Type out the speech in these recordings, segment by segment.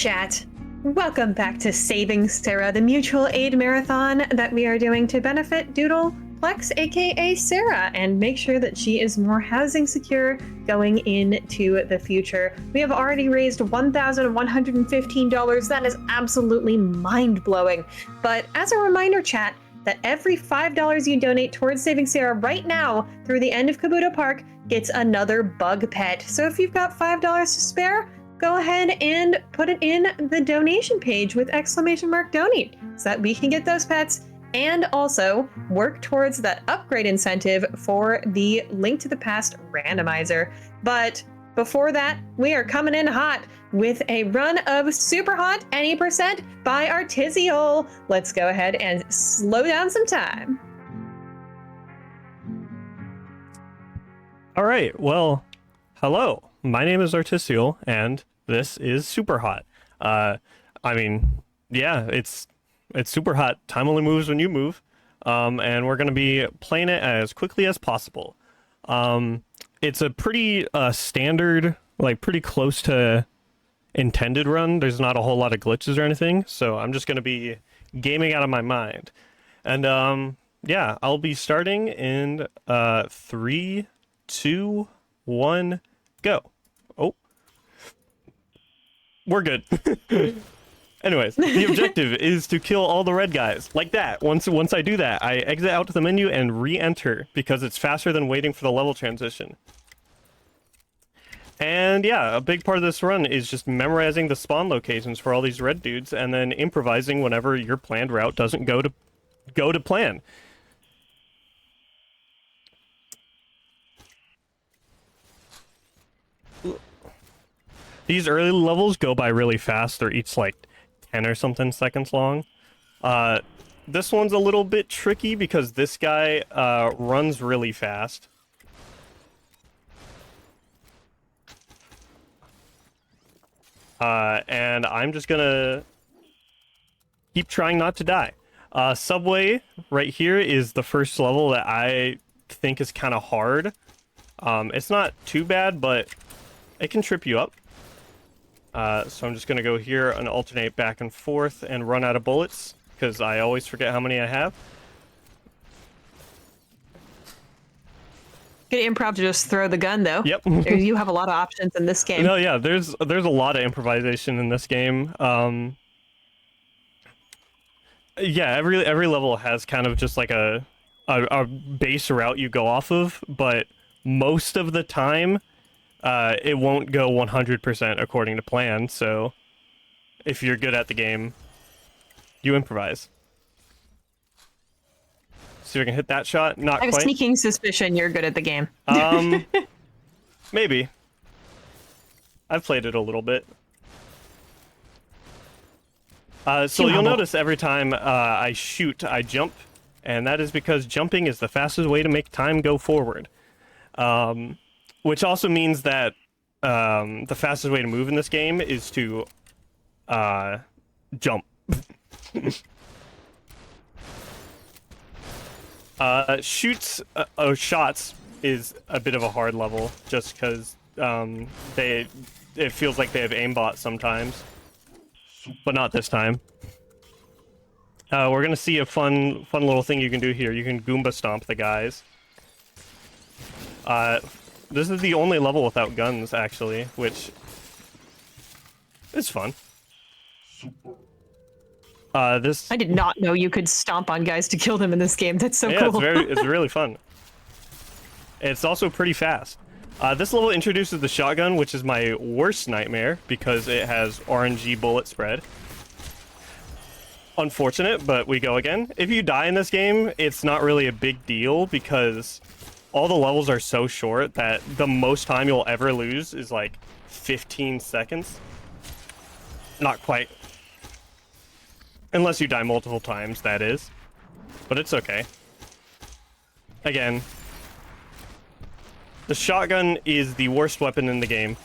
chat. Welcome back to Saving Sarah, the mutual aid marathon that we are doing to benefit Doodle Plex, aka Sarah, and make sure that she is more housing secure going into the future. We have already raised $1,115. That is absolutely mind-blowing. But as a reminder, chat, that every $5 you donate towards Saving Sarah right now through the end of Kabuto Park gets another bug pet. So if you've got $5 to spare, go ahead and put it in the donation page with !donate so that we can get those pets and also work towards that upgrade incentive for the Link to the Past randomizer. But before that, we are coming in hot with a run of SUPERHOT any percent by artisiole. Let's go ahead and slow down some time. All right, well, hello. My name is artisiole, and this is SUPERHOT. I mean, yeah, it's super hot. Time only moves when you move, and we're going to be playing it as quickly as possible. It's a pretty standard, like pretty close to intended run. There's not a whole lot of glitches or anything, so I'm just going to be gaming out of my mind. And yeah, I'll be starting in 3, 2, 1, go. Oh, we're good. Anyways, the objective is to kill all the red guys, like that. Once I do that, I exit out to the menu and re-enter, because it's faster than waiting for the level transition. And yeah, a big part of this run is just memorizing the spawn locations for all these red dudes, and then improvising whenever your planned route doesn't go to plan. These early levels go by really fast. They're each like 10 or something seconds long. This one's a little bit tricky because this guy runs really fast. And I'm just gonna keep trying not to die. Subway right here is the first level that I think is kind of hard. It's not too bad, but it can trip you up. So I'm just going to go here and alternate back and forth and run out of bullets, because I always forget how many I have. Good improv to just throw the gun, though. Yep. You have a lot of options in this game. No, yeah, there's a lot of improvisation in this game. Yeah, every level has kind of just like a base route you go off of, but most of the time, it won't go 100% according to plan, so if you're good at the game, you improvise. See if I can hit that shot. Not quite. I have a sneaking suspicion you're good at the game. Maybe. I've played it a little bit. So you'll notice every time I shoot, I jump, and that is because jumping is the fastest way to make time go forward. Which also means that the fastest way to move in this game is to jump. Shots is a bit of a hard level, just because it feels like they have aimbot sometimes, but not this time. We're gonna see a fun little thing you can do here. You can Goomba stomp the guys. This is the only level without guns, actually, which is fun. I did not know you could stomp on guys to kill them in this game. That's so cool. Yeah, it's really fun. It's also pretty fast. This level introduces the shotgun, which is my worst nightmare because it has RNG bullet spread. Unfortunate, but we go again. If you die in this game, it's not really a big deal because all the levels are so short that the most time you'll ever lose is like 15 seconds. Not quite. Unless you die multiple times, that is. But it's okay. Again, the shotgun is the worst weapon in the game.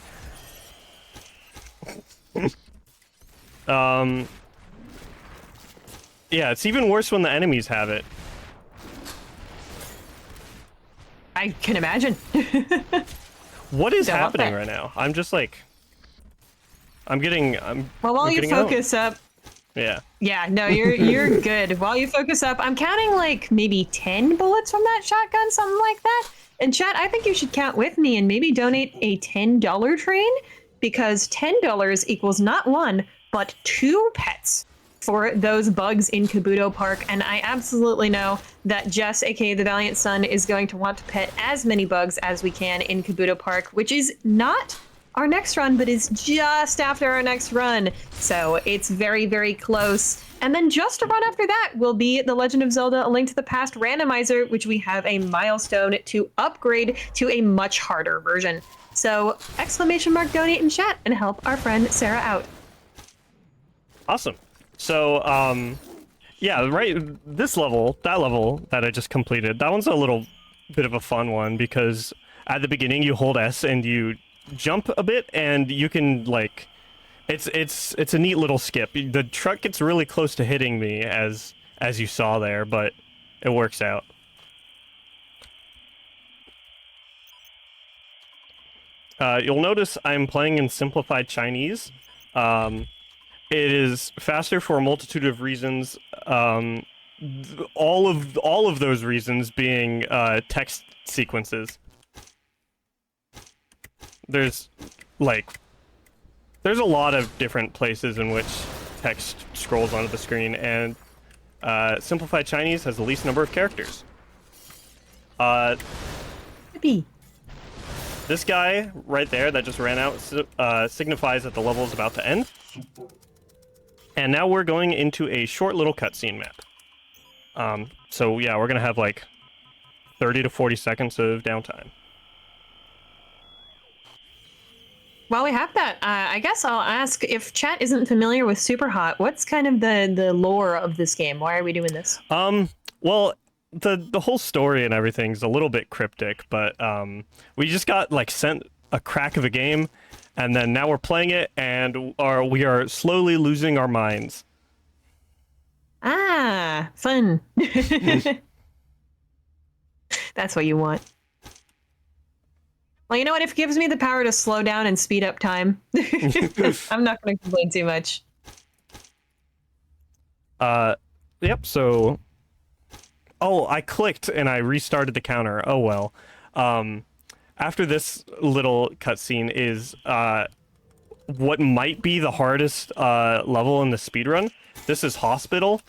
Yeah, it's even worse when the enemies have it. I can imagine. What is happening right now? I'm just like... Well, while you getting out. focus up, Yeah. yeah, no, you're good. While you focus up, I'm counting like maybe 10 bullets from that shotgun, something like that. And chat, I think you should count with me and maybe donate a $10 train, because $10 equals not one, but 2 pets for those bugs in Kabuto Park. And I absolutely know that Jess, aka the Valiant Son, is going to want to pet as many bugs as we can in Kabuto Park, which is not our next run, but is just after our next run. So it's very, very close. And then just a run after that will be The Legend of Zelda: A Link to the Past randomizer, which we have a milestone to upgrade to a much harder version. So exclamation mark donate in chat and help our friend Sarah out. Awesome. So, yeah, right, that level that I just completed, that one's a little bit of a fun one, because at the beginning you hold S and you jump a bit, and you can, like, it's a neat little skip. The truck gets really close to hitting me, as you saw there, but it works out. You'll notice I'm playing in simplified Chinese. It is faster for a multitude of reasons. All of those reasons being text sequences. There's a lot of different places in which text scrolls onto the screen, and simplified Chinese has the least number of characters. Yippee. This guy right there that just ran out signifies that the level is about to end. And now we're going into a short little cutscene map. So yeah, we're gonna have like 30 to 40 seconds of downtime. While we have that, I guess I'll ask, if chat isn't familiar with SUPERHOT, what's kind of the lore of this game? Why are we doing this? Well, the whole story and everything's a little bit cryptic, but we just got like sent a crack of a game, and then now we're playing it, and we are slowly losing our minds. Ah, fun. That's what you want. Well, you know what? If it gives me the power to slow down and speed up time, I'm not going to complain too much. Yep, so... Oh, I clicked and I restarted the counter. Oh, well. After this little cutscene is what might be the hardest level in the speedrun. This is Hospital,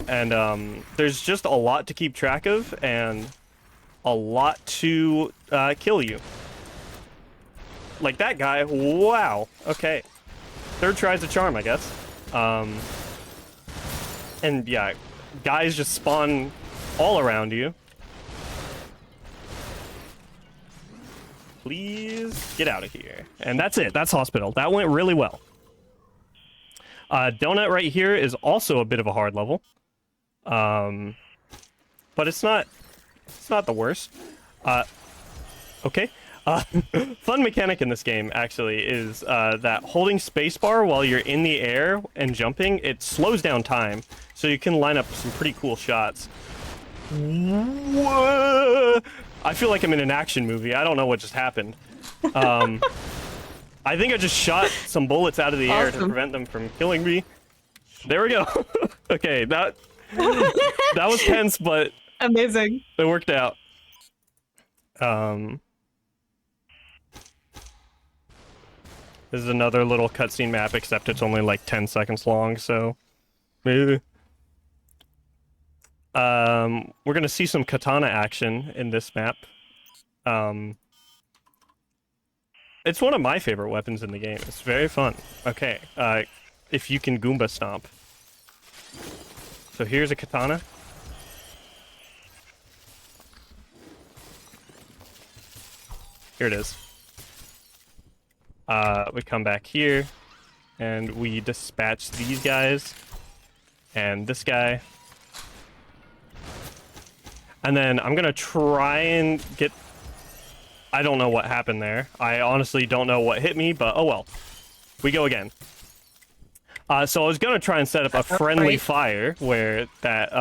and there's just a lot to keep track of, and a lot to kill you. Like that guy, wow, okay. Third try's a charm, I guess. And yeah, guys just spawn all around you. Please get out of here. And that's it, that's Hospital. That went really well. Donut right here is also a bit of a hard level. But it's not the worst. Okay. Fun mechanic in this game, actually, is that holding spacebar while you're in the air and jumping, it slows down time, so you can line up some pretty cool shots. Whoa! I feel like I'm in an action movie. I don't know what just happened. I think I just shot some bullets out of the air to prevent them from killing me. There we go. Okay, that was tense, but amazing. It worked out. This is another little cutscene map, except it's only like 10 seconds long, so maybe. We're gonna see some katana action in this map. It's one of my favorite weapons in the game. It's very fun. Okay, if you can Goomba stomp. So here's a katana. Here it is. We come back here, and we dispatch these guys, and this guy. And then I'm gonna try and get... I don't know what happened there. I honestly don't know what hit me, but oh well. We go again. So I was gonna try and set up a friendly fire where that,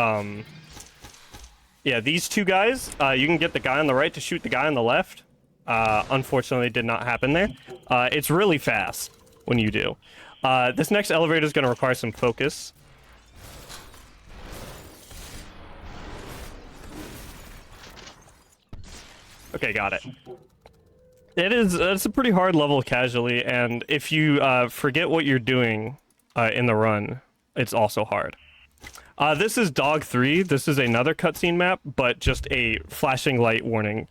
yeah, these two guys, you can get the guy on the right to shoot the guy on the left. Unfortunately, did not happen there. It's really fast. when you do. This next elevator is going to require some focus. Okay, got it. It's a pretty hard level casually, and if you forget what you're doing in the run, it's also hard. This is Dog 3. This is another cutscene map, but just a flashing light warning.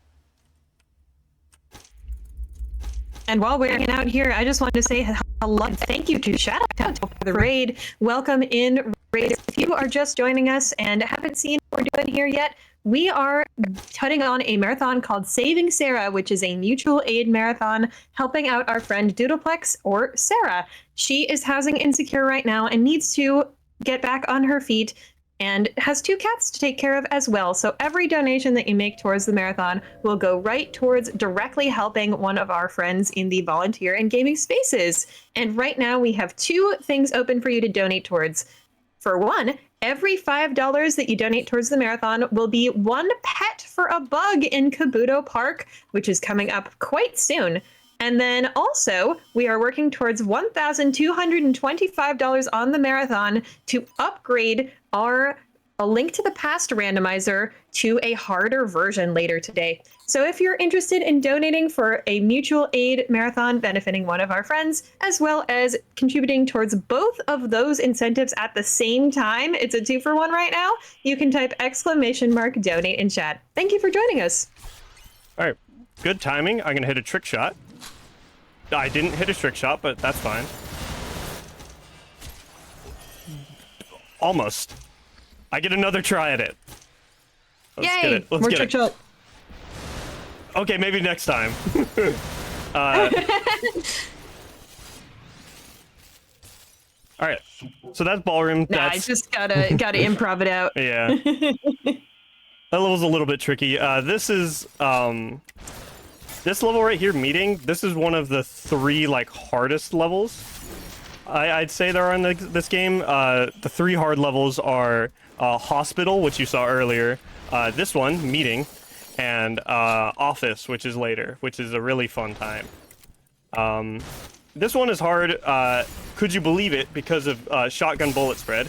And while we're hanging out here, I just wanted to say hello and thank you to Shout Out for the raid. Welcome in, raid. If you are just joining us and haven't seen what we're doing here yet, we are putting on a marathon called Saving Sarah, which is a mutual aid marathon helping out our friend Doodleplex, or Sarah. She is housing insecure right now and needs to get back on her feet and has 2 cats to take care of as well. So every donation that you make towards the marathon will go right towards directly helping one of our friends in the volunteer and gaming spaces. And right now we have 2 things open for you to donate towards. For one, every $5 that you donate towards the marathon will be 1 pet for a bug in Kabuto Park, which is coming up quite soon. And then also, we are working towards $1,225 on the marathon to upgrade our A Link to the Past randomizer to a harder version later today. So if you're interested in donating for a mutual aid marathon benefiting one of our friends, as well as contributing towards both of those incentives at the same time, it's a 2-for-1 right now, you can type !donate in chat. Thank you for joining us. All right, good timing. I'm gonna hit a trick shot. I didn't hit a trick shot, but that's fine. Almost. I get another try at it. Let's Yay! get it. Let's More get trick it. shot. Okay, maybe next time. All right. So that's ballroom. Nah, I just gotta improv it out. Yeah. That level's a little bit tricky. This is this level right here, meeting. This is one of the 3 like hardest levels I'd say there are in this game. The 3 hard levels are hospital, which you saw earlier. This one, meeting, and office, which is later, which is a really fun time. This one is hard. Could you believe it? Because of shotgun bullet spread.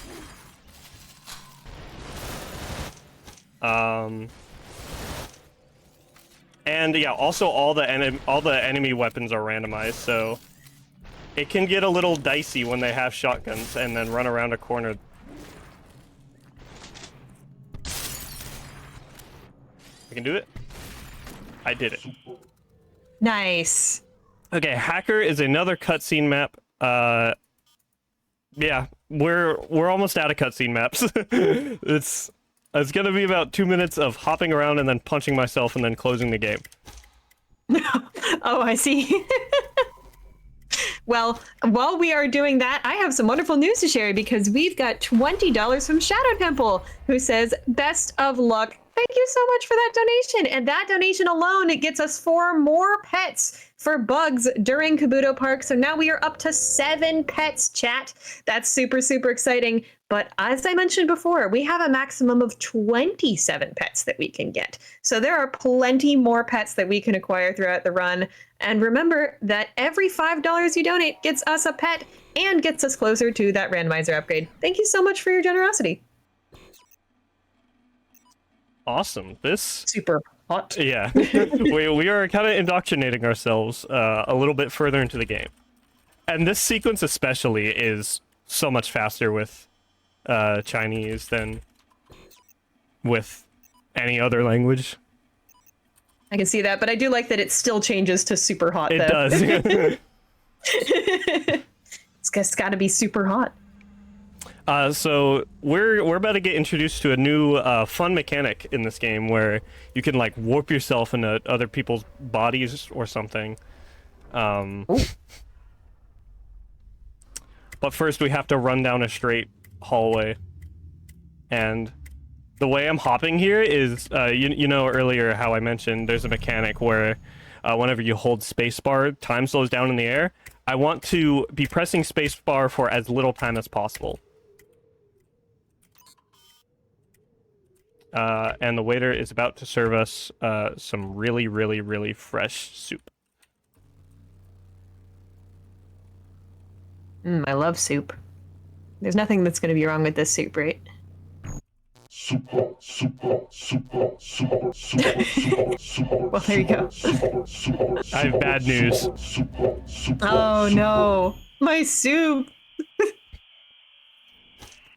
And yeah, also all the enemy weapons are randomized, so it can get a little dicey when they have shotguns and then run around a corner. I can do it. I did it. Nice. Okay, Hacker is another cutscene map. Yeah, we're almost out of cutscene maps. It's gonna be about 2 minutes of hopping around and then punching myself and then closing the game. Oh, I see. Well, while we are doing that, I have some wonderful news to share because we've got $20 from Shadow Temple, who says, "Best of luck." Thank you so much for that donation. And that donation alone, it gets us 4 more pets for bugs during Kabuto Park. So now we are up to 7 pets, chat. That's super, super exciting. But as I mentioned before, we have a maximum of 27 pets that we can get. So there are plenty more pets that we can acquire throughout the run. And remember that every $5 you donate gets us a pet and gets us closer to that randomizer upgrade. Thank you so much for your generosity. Awesome. This Super hot. Yeah, we are kind of indoctrinating ourselves a little bit further into the game, and this sequence especially is so much faster with Chinese than with any other language. I can see that, but I do like that it still changes to super hot. It though. does. It's got to be super hot. So we're about to get introduced to a new fun mechanic in this game where you can like warp yourself into other people's bodies or something. But first we have to run down a straight hallway, and the way I'm hopping here is you know earlier how I mentioned there's a mechanic where whenever you hold spacebar, time slows down in the air. I want to be pressing spacebar for as little time as possible. And the waiter is about to serve us some really, really, really fresh soup. I love soup. There's nothing that's going to be wrong with this soup, right? SUPERHOT, SUPERHOT, SUPERHOT, SUPERHOT, SUPERHOT, SUPERHOT, Well, there you go. I have bad news. Oh no, my soup!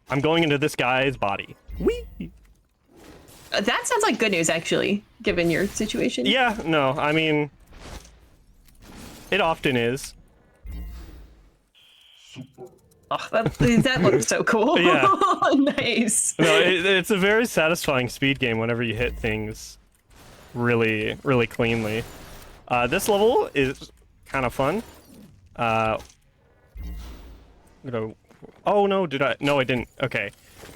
I'm going into this guy's body. Whee! That sounds like good news, actually, given your situation. Yeah, no, I mean, it often is. Oh, that looks so cool. Yeah. Nice. No, it's a very satisfying speed game whenever you hit things really, really cleanly. This level is kind of fun. Oh no, did I? No, I didn't. Okay.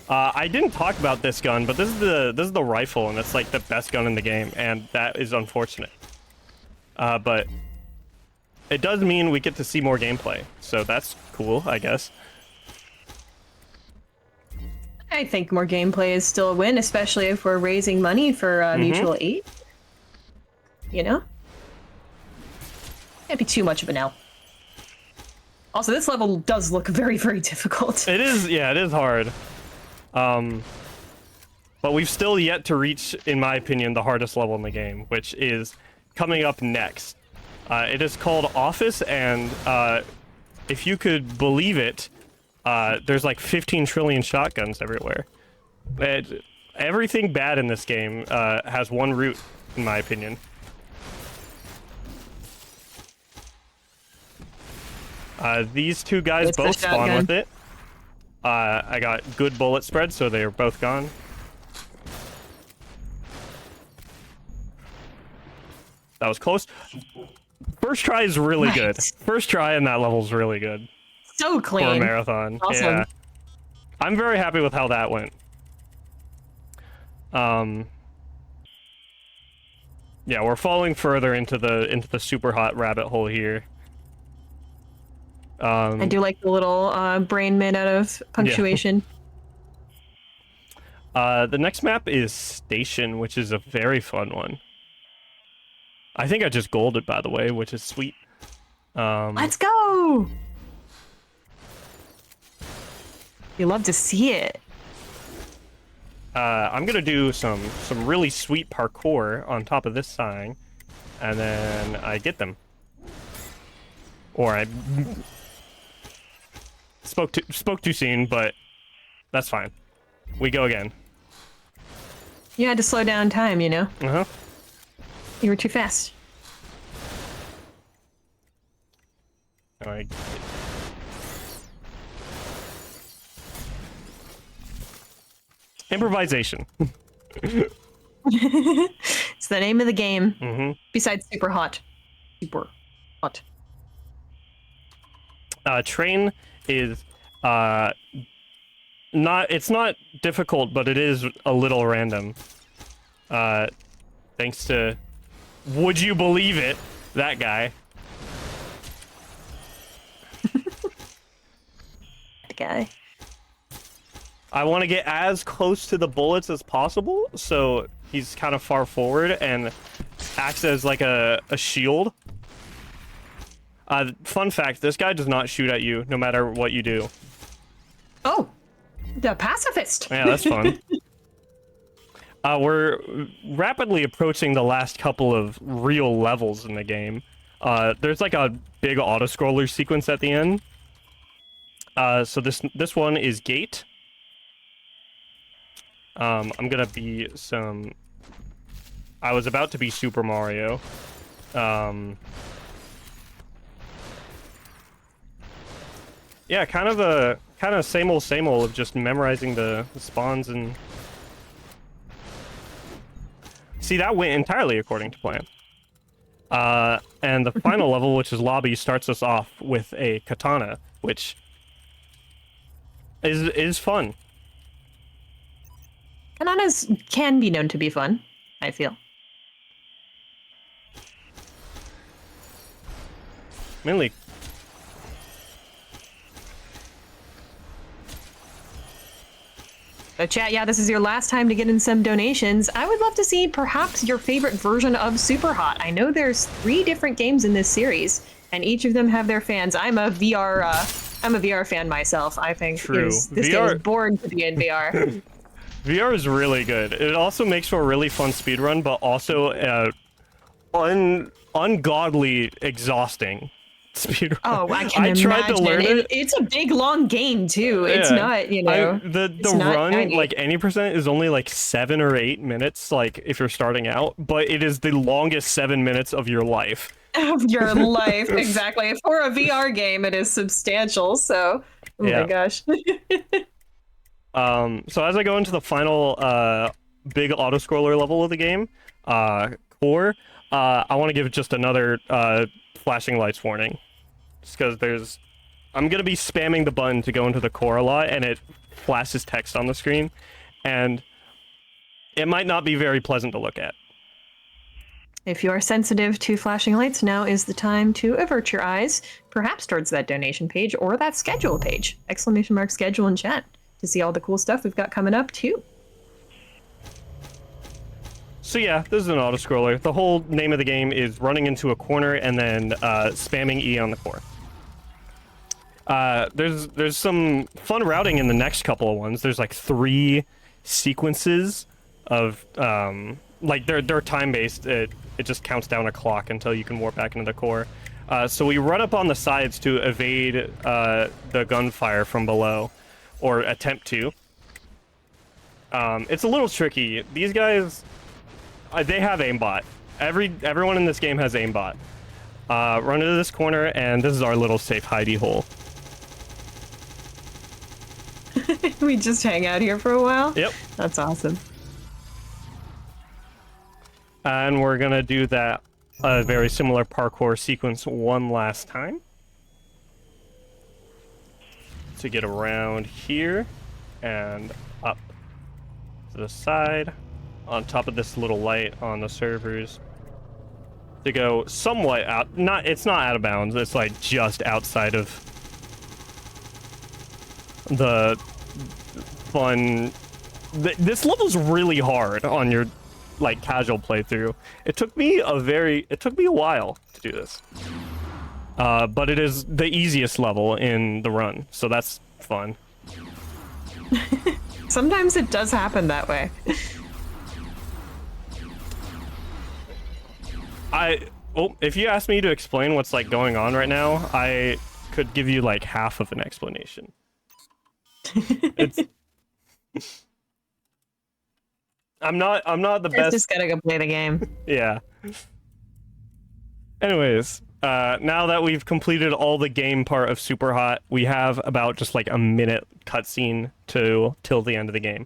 I didn't talk about this gun, but this is the rifle, and it's like the best gun in the game, and that is unfortunate. But it does mean we get to see more gameplay, so that's cool, I guess. I think more gameplay is still a win, especially if we're raising money for mutual aid. You know? Can't be too much of an L. Also, this level does look very, very difficult. It is, yeah, it is hard. But we've still yet to reach, in my opinion, the hardest level in the game, which is coming up next. It is called Office, and if you could believe it, there's like 15 trillion shotguns everywhere. Everything bad in this game has one root, in my opinion. These two guys both spawn with it. I got good bullet spread, so they are both gone. That was close. First try is really good. First try in that level is really good. So clean. For a marathon. Awesome. Yeah. I'm very happy with how that went. Yeah, we're falling further into the super hot rabbit hole here. I do like the little brain made out of punctuation. Yeah. The next map is Station, which is a very fun one. I think I just golded, by the way, which is sweet. Let's go! You love to see it. I'm gonna do some really sweet parkour on top of this sign, and then I get them. Or I spoke too soon, but that's fine. We go again. You had to slow down time, you know? Uh-huh. You were too fast. All right. Improvisation. It's the name of the game. Mm-hmm. Besides super hot. Super hot. Train is it's not difficult, but it is a little random. Thanks to, would you believe it, that guy. That guy. I want to get as close to the bullets as possible, so he's kind of far forward and acts as like a shield. Fun fact, this guy does not shoot at you, no matter what you do. Oh, the pacifist. Yeah, that's fun. We're rapidly approaching the last couple of real levels in the game. There's like a big auto-scroller sequence at the end. So this one is Gate. I'm gonna be I was about to be Super Mario. Yeah, kind of same old of just memorizing the spawns and... See, that went entirely according to plan. And the final level, which is Lobby, starts us off with a katana, which is fun. Katanas can be known to be fun, I feel. Mainly. So chat, yeah, this is your last time to get in some donations. I would love to see perhaps your favorite version of SUPERHOT. I know there's 3 different games in this series, and each of them have their fans. I'm a VR I'm a VR fan myself. I think True. this game is born to be in VR. VR is really good. It also makes for a really fun speedrun, but also ungodly exhausting speedrun. Oh, I can tried to imagine. learn it. It's a big long game too. It's Yeah. not, The it's not run, tiny. like any percent, is only like 7 or 8 minutes, like if you're starting out, but it is the longest 7 minutes of your life. Of your life, exactly. For a VR game, it is substantial. So, oh Yeah. my gosh. So as I go into the final big auto scroller level of the game, core, I want to give just another flashing lights warning, just because I'm gonna be spamming the button to go into the core a lot, and it flashes text on the screen, and it might not be very pleasant to look at. If you are sensitive to flashing lights, now is the time to avert your eyes, perhaps towards that donation page or that schedule page. ! Schedule in chat to see all the cool stuff we've got coming up too. So yeah, this is an auto scroller. The whole name of the game is running into a corner and then spamming E on the core. There's some fun routing in the next couple of ones. There's like 3 sequences of like they're time based. It just counts down a clock until you can warp back into the core. So we run up on the sides to evade the gunfire from below, or attempt to. It's a little tricky. These guys, they have aimbot. Everyone in this game has aimbot. Run into this corner, and this is our little safe hidey hole. We just hang out here for a while? Yep. That's awesome. And we're gonna do that very similar parkour sequence one last time. To get around here and up to the side, on top of this little light on the servers. To go somewhat out, it's not out of bounds, it's like just outside of the fun. This level's really hard on your like casual playthrough. It took me a while to do this. But it is the easiest level in the run, so that's fun. Sometimes it does happen that way. If you ask me to explain what's like going on right now, I could give you like half of an explanation. It's I'm not the best. Just gotta go play the game. Yeah. Anyways, now that we've completed all the game part of Superhot, we have about just like a minute cutscene till the end of the game.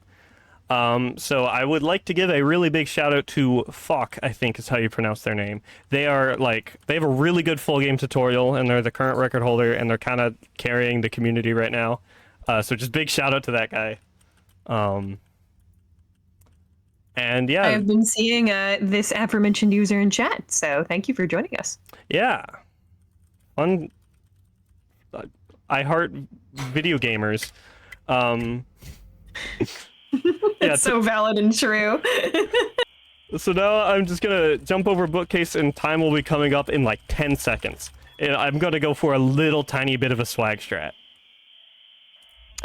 So I would like to give a really big shout out to Fok, I think is how you pronounce their name. They have a really good full game tutorial, and they're the current record holder, and they're kind of carrying the community right now. So just big shout out to that guy. And yeah, I've been seeing this aforementioned user in chat, so thank you for joining us. yeah, fun. I heart video gamers. It's so valid and true. So now I'm just gonna jump over bookcase, and time will be coming up in like 10 seconds. And I'm gonna go for a little tiny bit of a swag strat.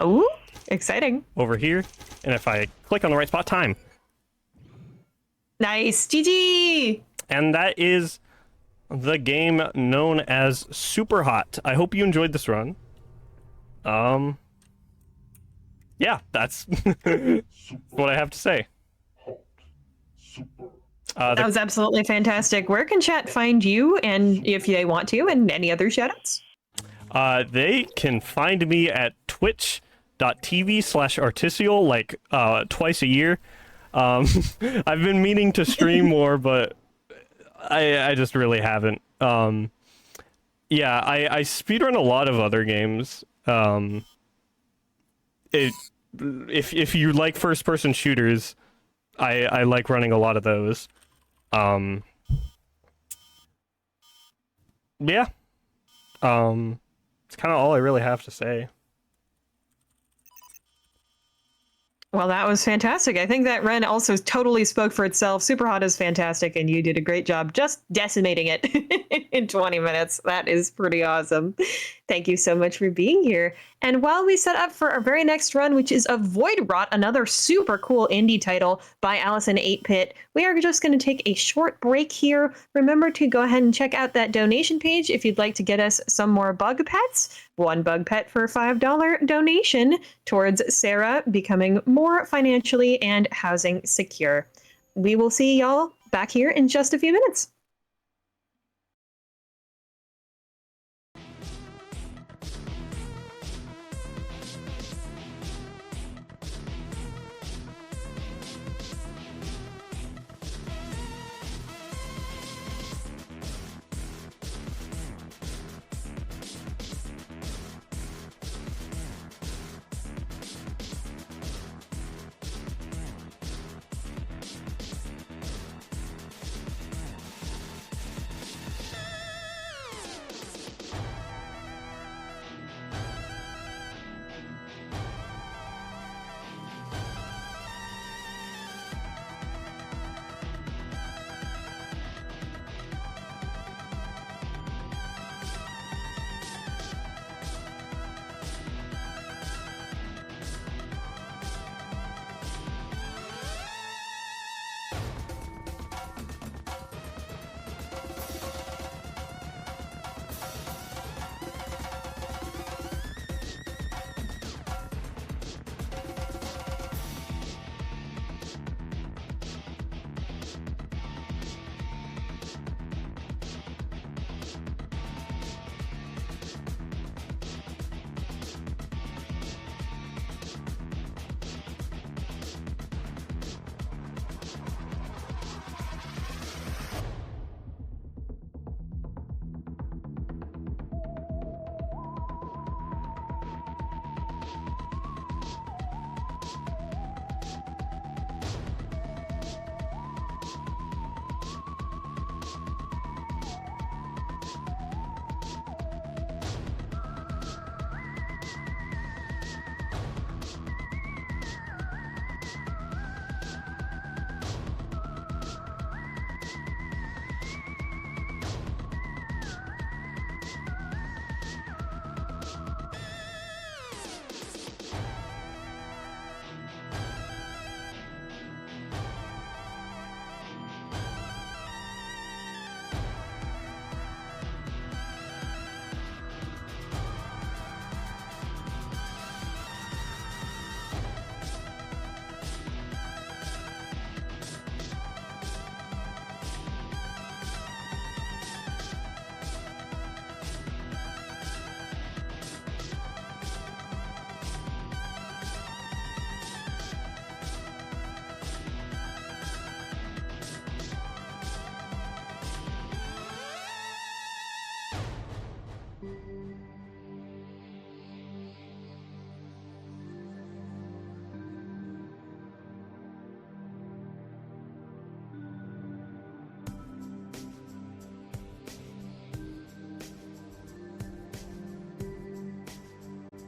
Ooh, exciting. Over here, and if I click on the right spot, time. Nice, GG! And that is the game known as Superhot. I hope you enjoyed this run. Yeah, that's what I have to say. That was absolutely fantastic. Where can chat find you, and if they want to, and any other shoutouts? They can find me at twitch.tv/artisiole like twice a year. I've been meaning to stream more, but I just really haven't. Yeah, I speedrun a lot of other games. If you like first-person shooters, I like running a lot of those. Yeah. It's kind of all I really have to say. Well, that was fantastic. I think that Ren also totally spoke for itself. Superhot is fantastic, and you did a great job just decimating it in 20 minutes. That is pretty awesome. Thank you so much for being here. And while we set up for our very next run, which is Avoid Rot, another super cool indie title by Allison 8-Pit, we are just going to take a short break here. Remember to go ahead and check out that donation page if you'd like to get us some more bug pets. One bug pet for a $5 donation towards Sarah becoming more financially and housing secure. We will see y'all back here in just a few minutes.